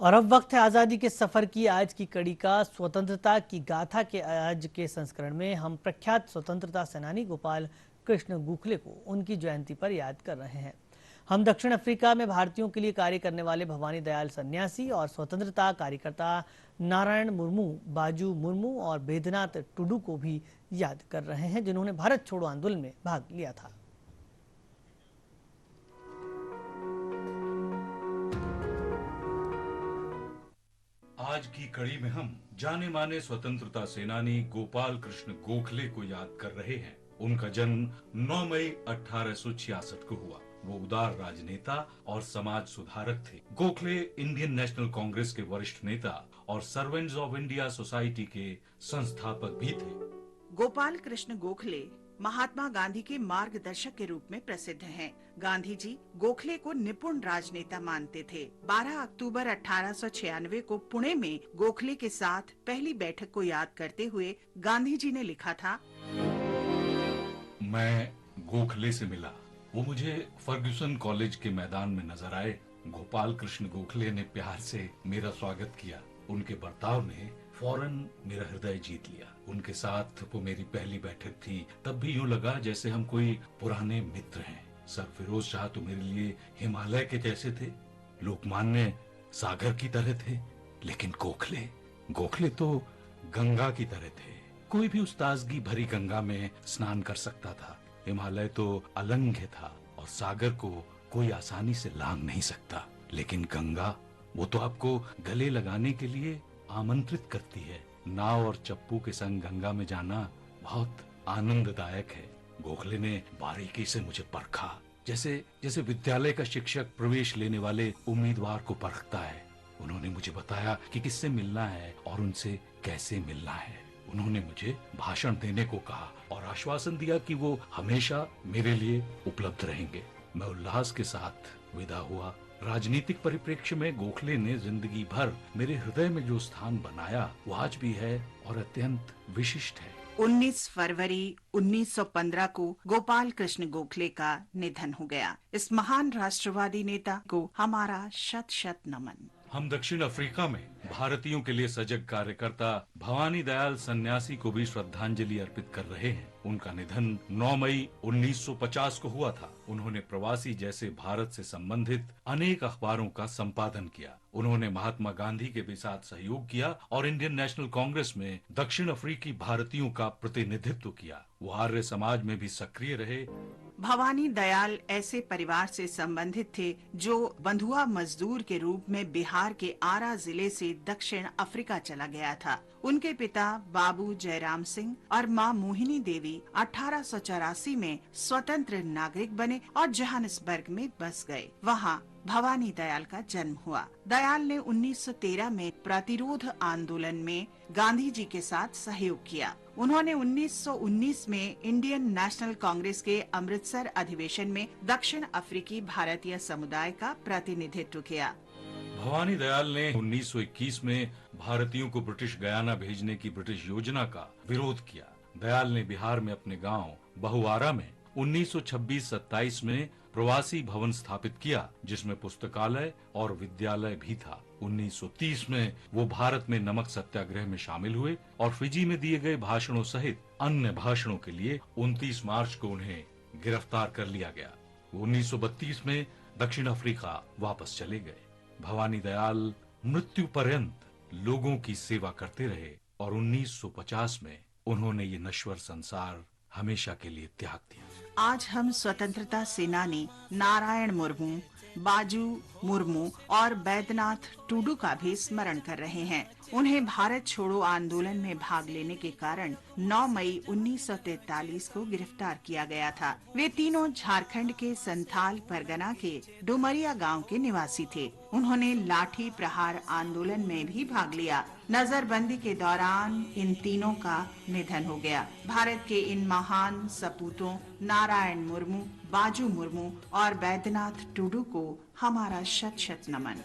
और अब वक्त है आज़ादी के सफ़र की आज की कड़ी का। स्वतंत्रता की गाथा के आज के संस्करण में हम प्रख्यात स्वतंत्रता सेनानी गोपाल कृष्ण गोखले को उनकी जयंती पर याद कर रहे हैं। हम दक्षिण अफ्रीका में भारतीयों के लिए कार्य करने वाले भवानी दयाल सन्यासी और स्वतंत्रता कार्यकर्ता नारायण मुर्मू, बाजू मुर्मू और बैद्यनाथ टुडू को भी याद कर रहे हैं, जिन्होंने भारत छोड़ो आंदोलन में भाग लिया था। आज की कड़ी में हम जाने माने स्वतंत्रता सेनानी गोपाल कृष्ण गोखले को याद कर रहे हैं। उनका जन्म 9 मई 1866 को हुआ। वो उदार राजनेता और समाज सुधारक थे। गोखले इंडियन नेशनल कांग्रेस के वरिष्ठ नेता और सर्वेंट्स ऑफ इंडिया सोसाइटी के संस्थापक भी थे। गोपाल कृष्ण गोखले महात्मा गांधी के मार्गदर्शक के रूप में प्रसिद्ध हैं। गांधी जी गोखले को निपुण राजनेता मानते थे। 12 अक्टूबर 1896 को पुणे में गोखले के साथ पहली बैठक को याद करते हुए गांधी जी ने लिखा था, मैं गोखले से मिला। वो मुझे फर्ग्यूसन कॉलेज के मैदान में नजर आए। गोपाल कृष्ण गोखले ने प्यार से मेरा स्वागत किया। उनके बर्ताव ने फौरन मेरा हृदय जीत लिया। उनके साथ वो मेरी पहली बैठक थी। तब भी यूं लगा जैसे हम कोई पुराने मित्र हैं। सरफिरोज शाह तो मेरे लिए हिमालय के जैसे थे, लोकमान्य सागर की तरह थे, लेकिन गोखले तो गंगा की तरह थे। कोई भी उस ताजगी भरी गंगा में स्नान कर सकता था। हिमालय तो अलंघ्य था और सागर को कोई आसानी से लांघ नहीं सकता, लेकिन गंगा वो तो आपको गले लगाने के लिए आमंत्रित करती है। नाव और चप्पू के संग गंगा में जाना बहुत आनंददायक है। गोखले ने बारीकी से मुझे परखा, जैसे विद्यालय का शिक्षक प्रवेश लेने वाले उम्मीदवार को परखता है। उन्होंने मुझे बताया कि किससे मिलना है और उनसे कैसे मिलना है। उन्होंने मुझे भाषण देने को कहा और आश्वासन दिया कि वो हमेशा मेरे लिए उपलब्ध रहेंगे। मैं उल्लास के साथ विदा हुआ। राजनीतिक परिप्रेक्ष्य में गोखले ने जिंदगी भर मेरे हृदय में जो स्थान बनाया वो आज भी है और अत्यंत विशिष्ट है। 19 फरवरी 1915 को गोपाल कृष्ण गोखले का निधन हो गया। इस महान राष्ट्रवादी नेता को हमारा शत शत नमन। हम दक्षिण अफ्रीका में भारतीयों के लिए सजग कार्यकर्ता भवानी दयाल सन्यासी को भी श्रद्धांजलि अर्पित कर रहे हैं। उनका निधन 9 मई 1950 को हुआ था। उन्होंने प्रवासी जैसे भारत से संबंधित अनेक अखबारों का संपादन किया। उन्होंने महात्मा गांधी के भी साथ सहयोग किया और इंडियन नेशनल कांग्रेस में दक्षिण अफ्रीकी भारतीयों का प्रतिनिधित्व किया। वो आर्य समाज में भी सक्रिय रहे। भवानी दयाल ऐसे परिवार से संबंधित थे जो बंधुआ मजदूर के रूप में बिहार के आरा जिले से दक्षिण अफ्रीका चला गया था। उनके पिता बाबू जयराम सिंह और मां मोहिनी देवी 1884 में स्वतंत्र नागरिक बने और जोहानिसबर्ग में बस गए। वहां भवानी दयाल का जन्म हुआ। दयाल ने 1913 में प्रतिरोध आंदोलन में गांधी जी के साथ सहयोग किया। उन्होंने 1919 में इंडियन नेशनल कांग्रेस के अमृतसर अधिवेशन में दक्षिण अफ्रीकी भारतीय समुदाय का प्रतिनिधित्व किया। भवानी दयाल ने 1921 में भारतीयों को ब्रिटिश गयाना भेजने की ब्रिटिश योजना का विरोध किया। दयाल ने बिहार में अपने गांव बहुआरा में 1926-27 में प्रवासी भवन स्थापित किया, जिसमें पुस्तकालय और विद्यालय भी था। 1930 में वो भारत में नमक सत्याग्रह में शामिल हुए और फिजी में दिए गए भाषणों सहित अन्य भाषणों के लिए 29 मार्च को उन्हें गिरफ्तार कर लिया गया। 1932 में दक्षिण अफ्रीका वापस चले गए। भवानी दयाल मृत्यु पर्यंत लोगों की सेवा करते रहे और 1950 में उन्होंने ये नश्वर संसार हमेशा के लिए त्याग दिया। आज हम स्वतंत्रता सेनानी नारायण मुर्मू, बाजू मुर्मू और बैद्यनाथ टुडू का भी स्मरण कर रहे हैं। उन्हें भारत छोड़ो आंदोलन में भाग लेने के कारण 9 मई 1943 को गिरफ्तार किया गया था। वे तीनों झारखंड के संथाल परगना के डुमरिया गांव के निवासी थे। उन्होंने लाठी प्रहार आंदोलन में भी भाग लिया। नजरबंदी के दौरान इन तीनों का निधन हो गया। भारत के इन महान सपूतों नारायण मुर्मू, बाजू मुर्मू और बैद्यनाथ टुडू को हमारा शत शत नमन।